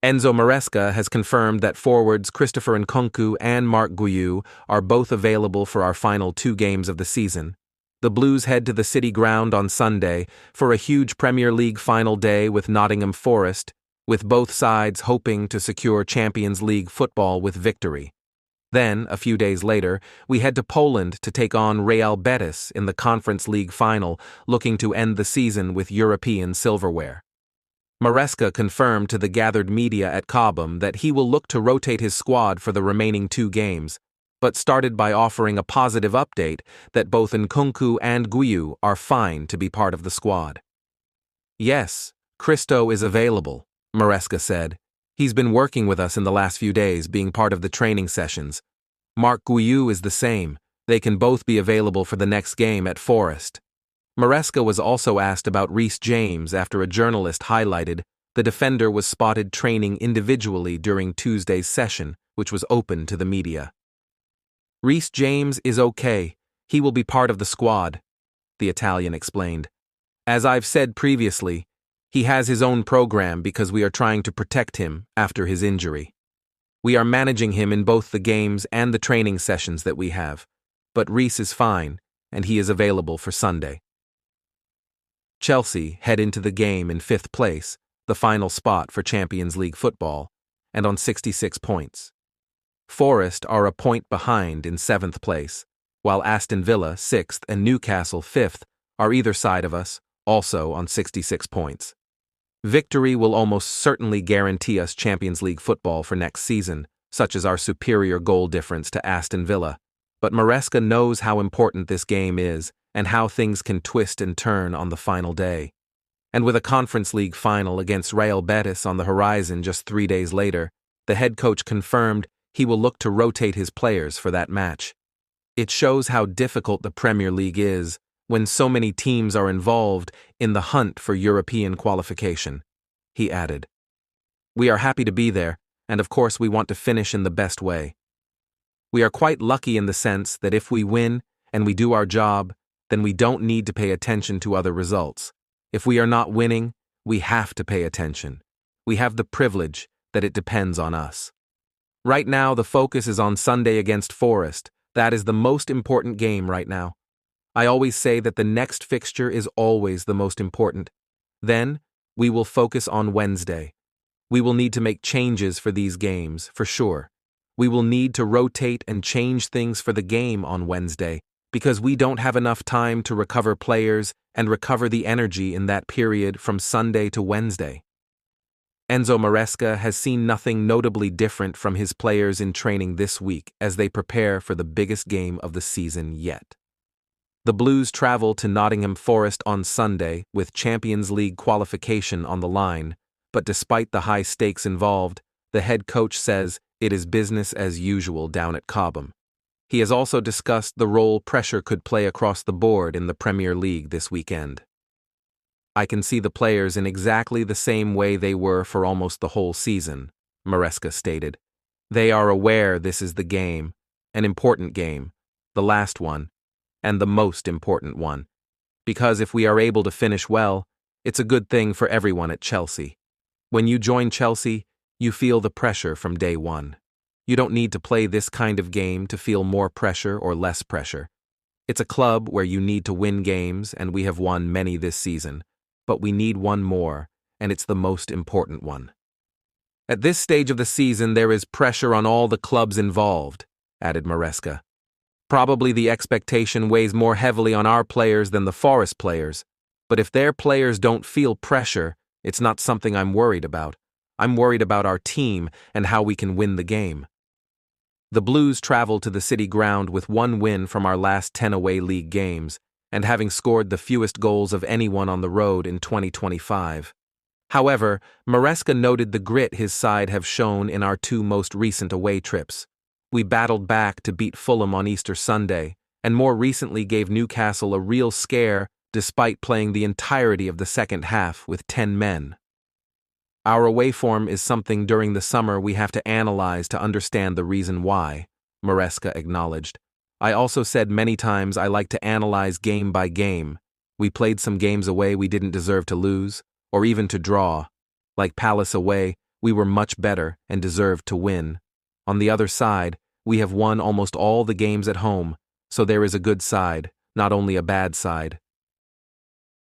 Enzo Maresca has confirmed that forwards Christopher Nkunku and Marc Guiu are both available for our final 2 games of the season. The Blues head to the City Ground on Sunday for a huge Premier League final day with Nottingham Forest, with both sides hoping to secure Champions League football with victory. Then, a few days later, we head to Poland to take on Real Betis in the Conference League final, looking to end the season with European silverware. Maresca confirmed to the gathered media at Cobham that he will look to rotate his squad for the remaining 2 games, but started by offering a positive update that both Nkunku and Guiu are fine to be part of the squad. "Yes, Christo is available," Maresca said. "He's been working with us in the last few days, being part of the training sessions. Marc Guiu is the same. They can both be available for the next game at Forest." Maresca was also asked about Reece James after a journalist highlighted the defender was spotted training individually during Tuesday's session, which was open to the media. "Reece James is okay. He will be part of the squad," the Italian explained. "As I've said previously, he has his own program because we are trying to protect him after his injury. We are managing him in both the games and the training sessions that we have, but Reece is fine, and he is available for Sunday." Chelsea head into the game in 5th place, the final spot for Champions League football, and on 66 points. Forest are a point behind in 7th place, while Aston Villa, 6th, and Newcastle, 5th, are either side of us, also on 66 points. Victory will almost certainly guarantee us Champions League football for next season, such as our superior goal difference to Aston Villa, but Maresca knows how important this game is and how things can twist and turn on the final day. And with a Conference League final against Real Betis on the horizon just 3 days later, the head coach confirmed he will look to rotate his players for that match. It shows how difficult the Premier League is when so many teams are involved in the hunt for European qualification, he added. "We are happy to be there, and of course we want to finish in the best way. We are quite lucky in the sense that if we win and we do our job, then we don't need to pay attention to other results. If we are not winning, we have to pay attention. We have the privilege that it depends on us. Right now, the focus is on Sunday against Forest. That is the most important game right now. I always say that the next fixture is always the most important. Then, we will focus on Wednesday. We will need to make changes for these games, for sure. We will need to rotate and change things for the game on Wednesday, because we don't have enough time to recover players and recover the energy in that period from Sunday to Wednesday." Enzo Maresca has seen nothing notably different from his players in training this week as they prepare for the biggest game of the season yet. The Blues travel to Nottingham Forest on Sunday with Champions League qualification on the line, but despite the high stakes involved, the head coach says it is business as usual down at Cobham. He has also discussed the role pressure could play across the board in the Premier League this weekend. "I can see the players in exactly the same way they were for almost the whole season," Maresca stated. "They are aware this is the game, an important game, the last one, and the most important one. Because if we are able to finish well, it's a good thing for everyone at Chelsea. When you join Chelsea, you feel the pressure from day one. You don't need to play this kind of game to feel more pressure or less pressure. It's a club where you need to win games, and we have won many this season. But we need one more, and it's the most important one. At this stage of the season, there is pressure on all the clubs involved," added Maresca. "Probably the expectation weighs more heavily on our players than the Forest players, but if their players don't feel pressure, it's not something I'm worried about. I'm worried about our team and how we can win the game." The Blues travel to the City Ground with 1 win from our last 10 away league games, and having scored the fewest goals of anyone on the road in 2025. However, Maresca noted the grit his side have shown in our 2 most recent away trips. We battled back to beat Fulham on Easter Sunday, and more recently gave Newcastle a real scare despite playing the entirety of the second half with 10 men. "Our away form is something during the summer we have to analyze to understand the reason why," Maresca acknowledged. "I also said many times I like to analyze game by game. We played some games away we didn't deserve to lose, or even to draw. Like Palace away, We were much better and deserved to win. On the other side, we have won almost all the games at home, so there is a good side, not only a bad side.